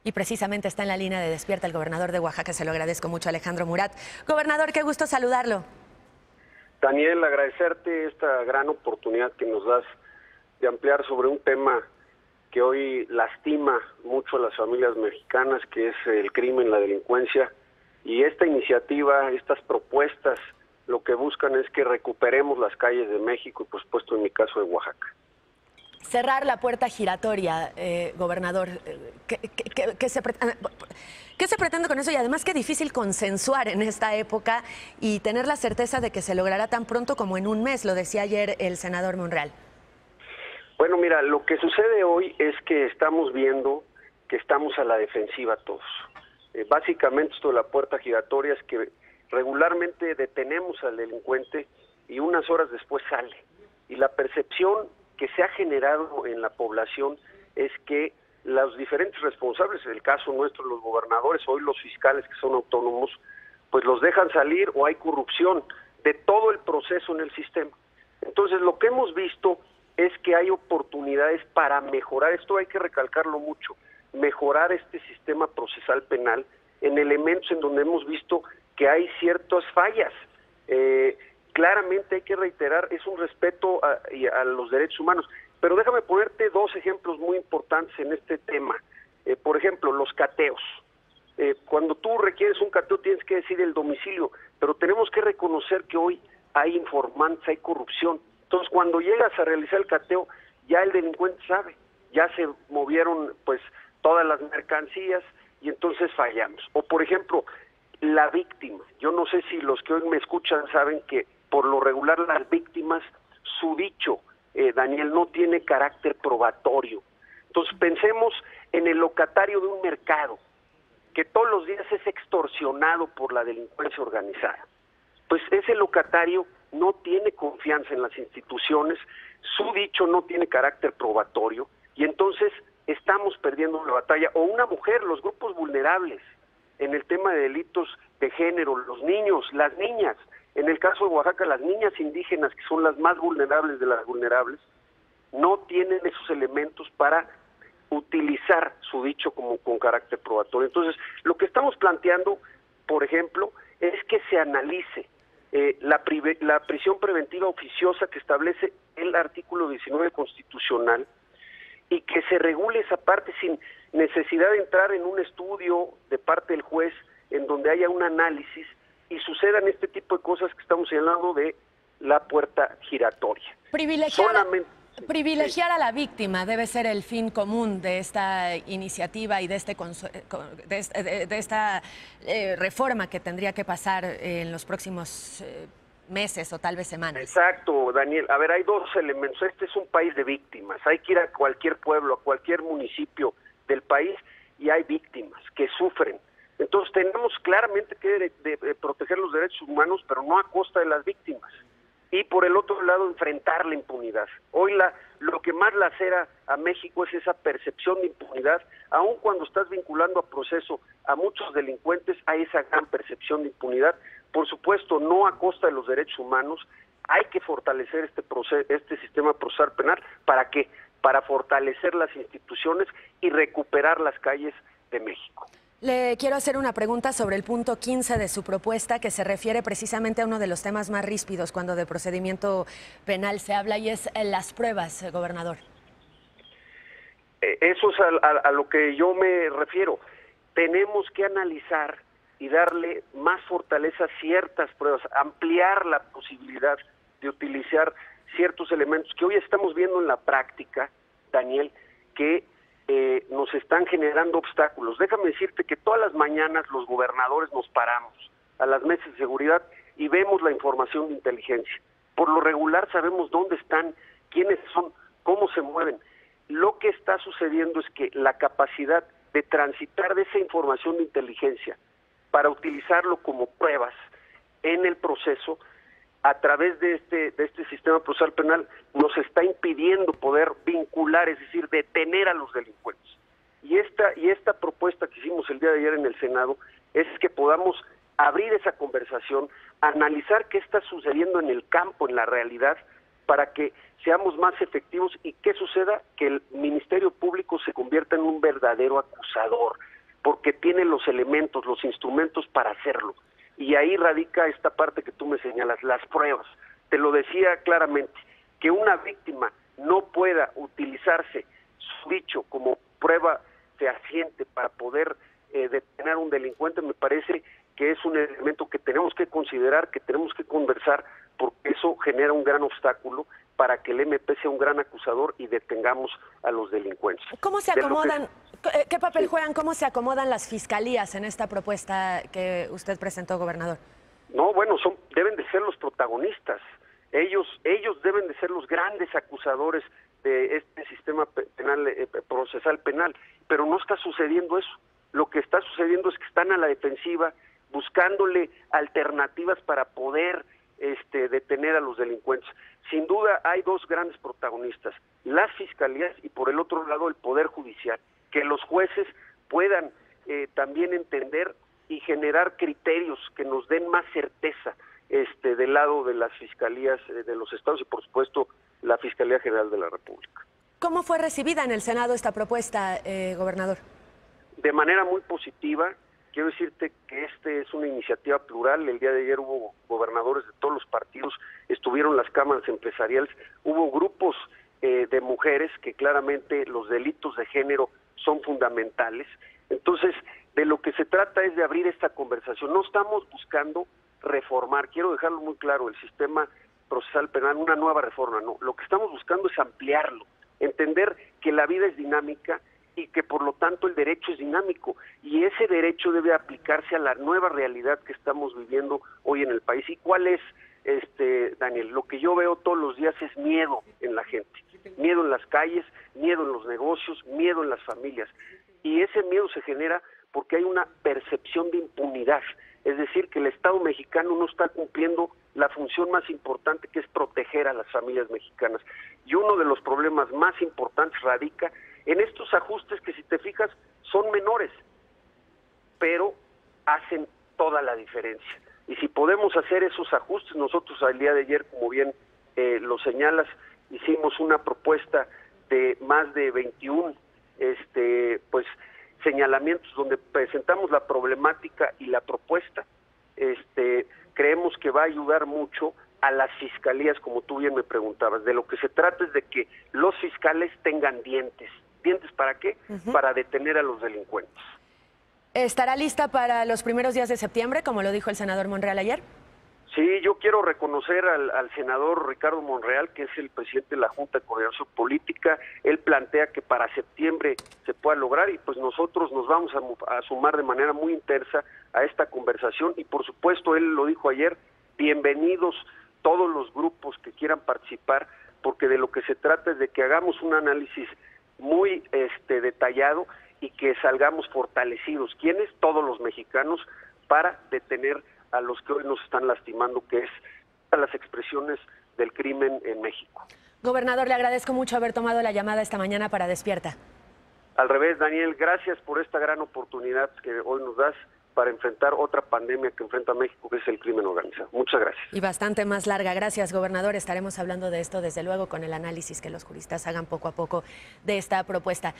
Y precisamente está en la línea de Despierta el gobernador de Oaxaca. Se lo agradezco mucho, Alejandro Murat. Gobernador, qué gusto saludarlo. Daniel, agradecerte esta gran oportunidad que nos das de ampliar sobre un tema que hoy lastima mucho a las familias mexicanas, que es el crimen, la delincuencia. Y esta iniciativa, estas propuestas, lo que buscan es que recuperemos las calles de México y, por supuesto, en mi caso, de Oaxaca. Cerrar la puerta giratoria, gobernador. ¿Qué se pretende con eso? Y además, qué difícil consensuar en esta época y tener la certeza de que se logrará tan pronto como en un mes, lo decía ayer el senador Monreal. Bueno, mira, lo que sucede hoy es que estamos viendo que estamos a la defensiva todos. Básicamente esto de la puerta giratoria es que regularmente detenemos al delincuente y unas horas después sale. Y la percepción que se ha generado en la población es que los diferentes responsables, en el caso nuestro, los gobernadores, hoy los fiscales que son autónomos, pues los dejan salir o hay corrupción de todo el proceso en el sistema. Entonces lo que hemos visto es que hay oportunidades para mejorar, esto hay que recalcarlo mucho, mejorar este sistema procesal penal en elementos en donde hemos visto que hay ciertas fallas. Claramente hay que reiterar, es un respeto a los derechos humanos, pero déjame ponerte dos ejemplos muy importantes en este tema. Por ejemplo, los cateos. Cuando tú requieres un cateo tienes que decir el domicilio, pero tenemos que reconocer que hoy hay informantes, hay corrupción. Entonces, cuando llegas a realizar el cateo, ya el delincuente sabe, ya se movieron pues todas las mercancías y entonces fallamos. O por ejemplo, la víctima. Yo no sé si los que hoy me escuchan saben que por lo regular las víctimas, su dicho, Daniel, no tiene carácter probatorio. Entonces pensemos en el locatario de un mercado, que todos los días es extorsionado por la delincuencia organizada. Pues ese locatario no tiene confianza en las instituciones, su dicho no tiene carácter probatorio, y entonces estamos perdiendo la batalla. O una mujer, los grupos vulnerables, en el tema de delitos de género, los niños, las niñas, en el caso de Oaxaca, las niñas indígenas, que son las más vulnerables de las vulnerables, no tienen esos elementos para utilizar su dicho como con carácter probatorio. Entonces, lo que estamos planteando, por ejemplo, es que se analice la prisión preventiva oficiosa que establece el artículo 19 constitucional y que se regule esa parte sin necesidad de entrar en un estudio de parte del juez en donde haya un análisis y sucedan este tipo de cosas que estamos señalando de la puerta giratoria. Privilegiar a la víctima debe ser el fin común de esta iniciativa y de esta reforma que tendría que pasar en los próximos meses o tal vez semanas. Exacto, Daniel. A ver, hay dos elementos. Este es un país de víctimas. Hay que ir a cualquier pueblo, a cualquier municipio del país y hay víctimas que sufren. Entonces tenemos claramente que proteger los derechos humanos, pero no a costa de las víctimas. Y por el otro lado, enfrentar la impunidad. Hoy lo que más lacera a México es esa percepción de impunidad, aun cuando estás vinculando a proceso a muchos delincuentes, hay esa gran percepción de impunidad. Por supuesto, no a costa de los derechos humanos. Hay que fortalecer este sistema procesal penal. ¿Para qué? Para fortalecer las instituciones y recuperar las calles de México. Le quiero hacer una pregunta sobre el punto 15 de su propuesta, que se refiere precisamente a uno de los temas más ríspidos cuando de procedimiento penal se habla, y es las pruebas, gobernador. Eso es a lo que yo me refiero. Tenemos que analizar y darle más fortaleza a ciertas pruebas, ampliar la posibilidad de utilizar ciertos elementos que hoy estamos viendo en la práctica, Daniel, que nos están generando obstáculos. Déjame decirte que todas las mañanas los gobernadores nos paramos a las mesas de seguridad y vemos la información de inteligencia. Por lo regular sabemos dónde están, quiénes son, cómo se mueven. Lo que está sucediendo es que la capacidad de transitar de esa información de inteligencia para utilizarlo como pruebas en el proceso a través de este sistema procesal penal nos está impidiendo poder vincular, es decir, detener a los delincuentes. Y esta propuesta que hicimos el día de ayer en el Senado es que podamos abrir esa conversación, analizar qué está sucediendo en el campo, en la realidad, para que seamos más efectivos y ¿qué suceda? Que el Ministerio Público se convierta en un verdadero acusador, porque tiene los elementos, los instrumentos para hacerlo. Y ahí radica esta parte que tú me señalas, las pruebas. Te lo decía claramente, que una víctima no pueda utilizarse su dicho como prueba fehaciente para poder detener a un delincuente, me parece que es un elemento que tenemos que considerar, que tenemos que conversar, porque eso genera un gran obstáculo para que el MP sea un gran acusador y detengamos a los delincuentes. ¿Cómo se acomodan, qué papel juegan, cómo se acomodan las fiscalías en esta propuesta que usted presentó, gobernador? No, bueno, deben de ser los protagonistas. Ellos deben de ser los grandes acusadores de este sistema penal, procesal penal, pero no está sucediendo eso. Lo que está sucediendo es que están a la defensiva, buscándole alternativas para poder detener a los delincuentes. Sin duda hay dos grandes protagonistas, las fiscalías y por el otro lado el Poder Judicial, que los jueces puedan también entender y generar criterios que nos den más certeza del lado de las fiscalías de los estados y por supuesto la Fiscalía General de la República. ¿Cómo fue recibida en el Senado esta propuesta, gobernador? De manera muy positiva. Quiero decirte que es una iniciativa plural. El día de ayer hubo gobernadores de todos los partidos, estuvieron las cámaras empresariales, hubo grupos de mujeres que claramente los delitos de género son fundamentales. Entonces, de lo que se trata es de abrir esta conversación. No estamos buscando reformar, quiero dejarlo muy claro, el sistema procesal penal, una nueva reforma, no. Lo que estamos buscando es ampliarlo, entender que la vida es dinámica y que por lo tanto el derecho es dinámico y ese derecho debe aplicarse a la nueva realidad que estamos viviendo hoy en el país. ¿Y cuál es, Daniel? Lo que yo veo todos los días es miedo en la gente, miedo en las calles, miedo en los negocios, miedo en las familias. Y ese miedo se genera porque hay una percepción de impunidad, es decir, que el Estado mexicano no está cumpliendo la función más importante, que es proteger a las familias mexicanas. Y uno de los problemas más importantes radica en estos ajustes que, si te fijas, son menores, pero hacen toda la diferencia. Y si podemos hacer esos ajustes, nosotros al día de ayer, como bien lo señalas, hicimos una propuesta de más de 21 señalamientos donde presentamos la problemática y la propuesta. Creemos que va a ayudar mucho a las fiscalías, como tú bien me preguntabas. De lo que se trata es de que los fiscales tengan dientes. ¿Dientes para qué? Para detener a los delincuentes. ¿Estará lista para los primeros días de septiembre, como lo dijo el senador Monreal ayer? Sí, yo quiero reconocer al senador Ricardo Monreal, que es el presidente de la Junta de Coordinación Política. Él plantea que para septiembre se pueda lograr y pues nosotros nos vamos a sumar de manera muy intensa a esta conversación y por supuesto, él lo dijo ayer, bienvenidos todos los grupos que quieran participar, porque de lo que se trata es de que hagamos un análisis muy detallado y que salgamos fortalecidos. ¿Quiénes? Todos los mexicanos, para detener a los que hoy nos están lastimando, que es a las expresiones del crimen en México. Gobernador, le agradezco mucho haber tomado la llamada esta mañana para Despierta. Al revés, Daniel, gracias por esta gran oportunidad que hoy nos das para enfrentar otra pandemia que enfrenta México, que es el crimen organizado. Muchas gracias. Y bastante más larga. Gracias, gobernador. Estaremos hablando de esto, desde luego, con el análisis que los juristas hagan poco a poco de esta propuesta.